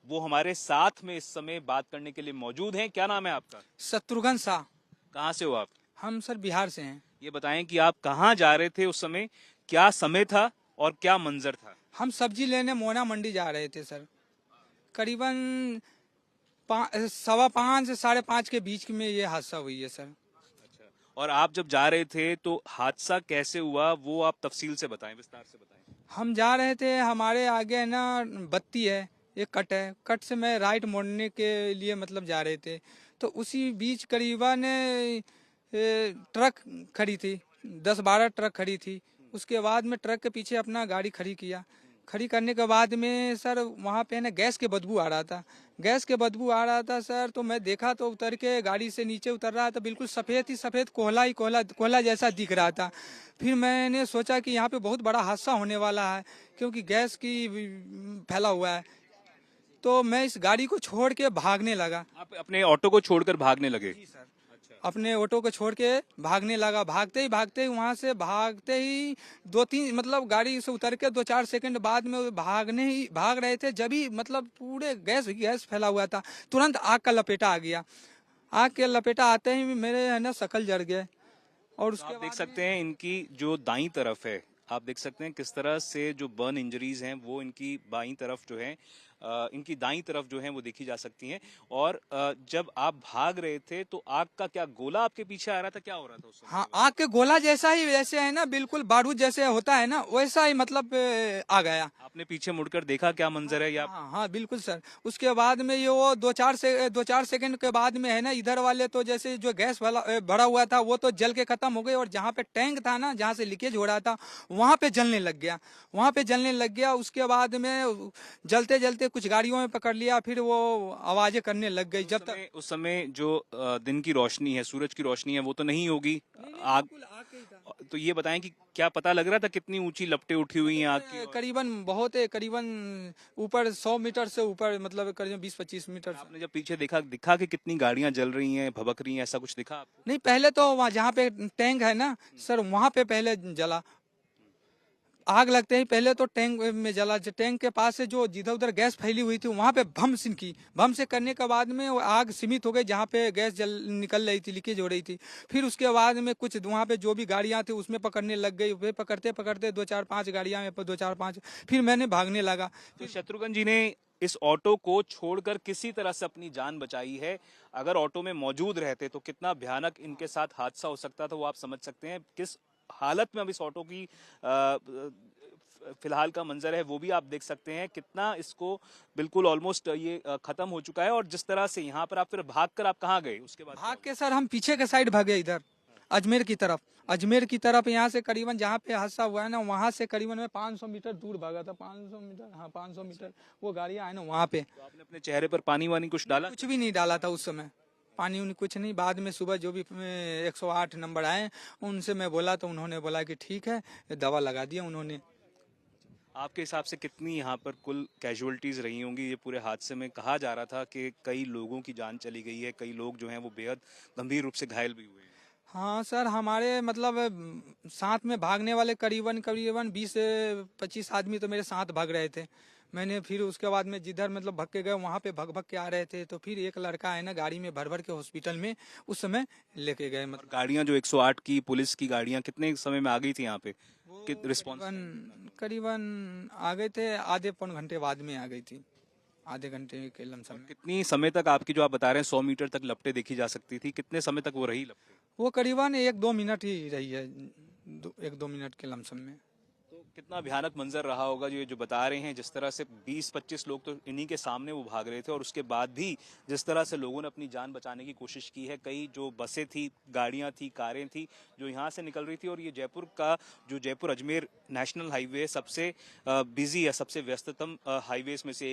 वो हमारे साथ में इस समय बात करने के लिए मौजूद हैं। क्या नाम है आपका? शत्रुघ्न शाह। कहाँ से हो आप? हम सर बिहार से हैं। ये बताएं कि आप कहाँ जा रहे थे उस समय, क्या समय था और क्या मंजर था? हम सब्जी लेने मोना मंडी जा रहे थे सर। करीबन 5:15 से 5:30 के बीच में ये हादसा हुई है सर। अच्छा। और आप जब जा रहे थे तो हादसा कैसे हुआ वो आप तफसील से बताएं, विस्तार से बताएं। हम जा रहे थे, हमारे आगे है ना बत्ती है, एक कट है, कट से मैं राइट मोड़ने के लिए मतलब जा रहे थे। तो उसी बीच करीबन ट्रक खड़ी थी, 10-12 ट्रक खड़ी थी। उसके बाद में ट्रक के पीछे अपना गाड़ी खड़ी किया। खड़ी करने के बाद में सर वहाँ पे ना गैस के बदबू आ रहा था। गैस के बदबू आ रहा था सर, तो मैं देखा तो उतर के गाड़ी से नीचे उतर रहा था, बिल्कुल सफ़ेद ही सफ़ेद कोहला ही कोहला कोहला जैसा दिख रहा था। फिर मैंने सोचा कि यहाँ पे बहुत बड़ा हादसा होने वाला है, क्योंकि गैस की फैला हुआ है। तो मैं इस गाड़ी को छोड़ के भागने लगा। आप अपने ऑटो को छोड़कर भागने लगे? जी सर। अपने ऑटो को छोड़ के भागने लगा। भागते ही वहां से भागते ही 2-3 मतलब गाड़ी से उतर के 2-4 सेकंड बाद में भाग रहे थे, जब ही मतलब पूरे गैस फैला हुआ था। तुरंत आग का लपेटा आ गया। आग के लपेटा आते ही मेरे है ना शकल जल गए। और तो उसके आप देख बाद सकते हैं इनकी जो दाईं तरफ है, आप देख सकते हैं किस तरह से जो बर्न इंजरीज हैं वो इनकी बाईं तरफ जो है, इनकी दाईं तरफ जो है वो देखी जा सकती हैं। और जब आप भाग रहे थे तो आग का क्या गोला आपके पीछे आ रहा था, क्या हो रहा था उस समय? हाँ, आग के गोला जैसा ही, वैसे है ना, बिल्कुल बारूद जैसे होता है ना, वैसा ही मतलब आ गया। आपने पीछे मुड़कर देखा क्या मंजर है, या हाँ हाँ बिल्कुल सर। उसके बाद में ये वो 2-4 सेकंड के बाद में है ना, इधर वाले तो जैसे जो गैस वाला भरा हुआ था वो तो जल के खत्म हो गए, और जहाँ पे टैंक था ना, जहाँ से लीकेज हो रहा था, वहाँ पे जलने लग गया। वहाँ पे जलने लग गया। उसके बाद में जलते जलते कुछ गाड़ियों में पकड़ लिया, फिर वो आवाजें करने लग गई। जब तक उस समय जो दिन की रोशनी है, सूरज की रोशनी है, वो तो नहीं होगी नहीं नहीं आग। बिल्कुल आग के ही था। तो ये बताएं कि क्या पता लग रहा था कितनी ऊंची लपटें उठी हुई हैं आग की? और करीबन बहुत है, करीबन ऊपर 100 मीटर से ऊपर, मतलब करीबन 20-25 मीटर से। आपने जब पीछे देखा, दिखा कि कितनी गाड़ियां जल रही हैं, भभक रही हैं, ऐसा कुछ दिखा आपको? नहीं, पहले तो वहाँ जहाँ पे टैंक है ना सर, वहाँ पे पहले जला। आग लगते ही पहले तो टैंक में जला। जो टैंक के पास से जो जिधर उधर गैस फैली हुई थी, वहाँ पे भम सिन की। भम से करने के बाद में वो आग सीमित हो गई, जहाँ पे गैस जल निकल रही थी, लीकेज हो रही थी। फिर उसके बाद में कुछ वहाँ पे जो भी गाड़ियाँ थी उसमें पकड़ने लग गई। वे पकड़ते पकड़ते 2-4-5 गाड़ियाँ में, 2-4-5, फिर मैंने भागने लगा। तो शत्रुघ्न जी ने इस ऑटो को छोड़कर किसी तरह से अपनी जान बचाई है। अगर ऑटो में मौजूद रहते तो कितना भयानक इनके साथ हादसा हो सकता था, वो आप समझ सकते हैं। किस हालत में अब इस ऑटो की फिलहाल का मंजर है वो भी आप देख सकते हैं। कितना इसको बिल्कुल ऑलमोस्ट ये खत्म हो चुका है। और जिस तरह से यहाँ पर आप फिर भाग कर आप कहाँ गए उसके बाद? भाग के सर हम पीछे के साइड भागे, इधर अजमेर की तरफ। अजमेर की तरफ यहाँ से करीबन जहाँ पे हादसा हुआ है ना, वहाँ से करीबन मैं 500 मीटर दूर भागा था। 500 मीटर, हाँ 500 मीटर वो गाड़ियाँ है ना वहाँ पे। तो आपने अपने चेहरे पर पानी वानी कुछ डाला? कुछ भी नहीं डाला था उस समय, पानी उनी कुछ नहीं। बाद में सुबह जो भी 108 नंबर आए, उनसे मैं बोला तो उन्होंने बोला कि ठीक है, दवा लगा दिया उन्होंने। आपके हिसाब से कितनी यहाँ पर कुल कैजुअलिटीज रही होंगी ये पूरे हादसे में? कहा जा रहा था कि कई लोगों की जान चली गई है, कई लोग जो हैं वो बेहद गंभीर रूप से घायल भी हुए हैं। हाँ सर, हमारे मतलब साथ में भागने वाले करीबन करीबन 20 से 25 आदमी तो मेरे साथ भाग रहे थे। मैंने फिर उसके बाद में जिधर मतलब भग के गए, वहाँ पे भग भग के आ रहे थे। तो फिर एक लड़का है ना, गाड़ी में भर भर के हॉस्पिटल में उस समय लेके गए। और मतलब गाड़ियां जो 108 की पुलिस की गाड़ियां कितने समय में आ गई थी यहाँ पे? वो कि रिस्पॉन्स टाइम? करीबन करीबन आ गए थे, आधे पौन घंटे बाद में आ गई थी, आधे घंटे के लमसम और में। कितनी समय तक आपकी जो आप बता रहे हैं 100 मीटर तक लपटें देखी जा सकती थी, कितने समय तक वो रही लपटें? वो करीबन 1-2 मिनट ही रही है, 1-2 मिनट के लमसम में। तो कितना भयानक मंजर रहा होगा जो ये जो बता रहे हैं। जिस तरह से 20-25 लोग तो इन्हीं के सामने वो भाग रहे थे, और उसके बाद भी जिस तरह से लोगों ने अपनी जान बचाने की कोशिश की है। कई जो बसें थी, गाड़ियां थी, कारें थी जो यहाँ से निकल रही थी। और ये जयपुर का जो जयपुर अजमेर नेशनल हाईवे सबसे बिजी है, सबसे व्यस्ततम हाईवेज में से एक